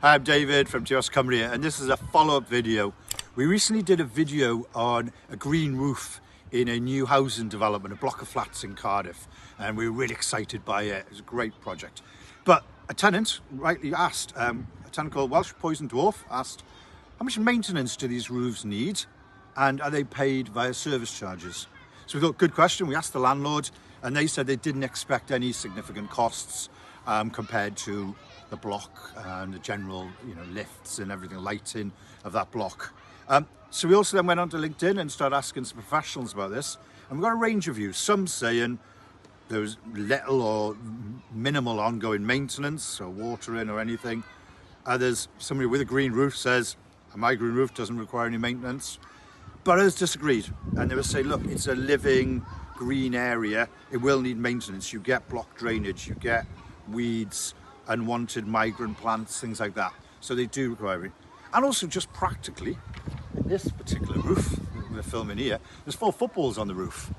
Hi, I'm David from TOS Cymru, and this is a follow-up video. We recently did a video on a green roof in a new housing development, a block of flats in Cardiff, and we were really excited by it. It was a great project. But a tenant rightly asked, a tenant called Welsh Poison Dwarf asked, how much maintenance do these roofs need, and are they paid via service charges? So we thought, good question. We asked the landlord, and they said they didn't expect any significant costs compared to the block and the general, lifts and everything, lighting of that block. So we also then went onto LinkedIn and started asking some professionals about this, and we've got a range of views. Some saying there was little or minimal ongoing maintenance or watering or anything. Others, somebody with a green roof says, my green roof doesn't require any maintenance. But others disagreed, and they were saying, look, it's a living green area. It will need maintenance. You get block drainage, you get weeds, unwanted migrant plants, things like that. So they do require it. And also just practically, in this particular roof we're filming here, there's 4 footballs on the roof.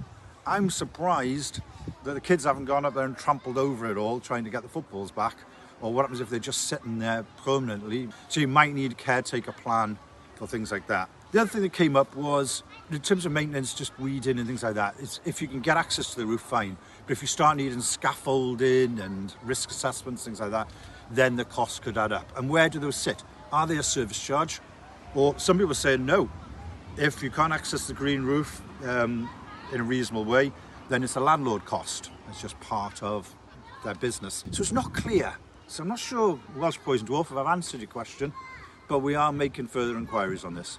I'm surprised that the kids haven't gone up there and trampled over it all trying to get the footballs back, or what happens if they're just sitting there permanently. So you might need a caretaker plan for things like that. The other thing that came up was, in terms of maintenance, just weeding and things like that, it's, if you can get access to the roof, fine. But if you start needing scaffolding and risk assessments, things like that, then the costs could add up. And where do those sit? Are they a service charge? Or some people are saying no. If you can't access the green roof in a reasonable way, then it's a landlord cost. It's just part of their business. So it's not clear. So I'm not sure, Welsh Poison Dwarf, if I've answered your question, but we are making further inquiries on this.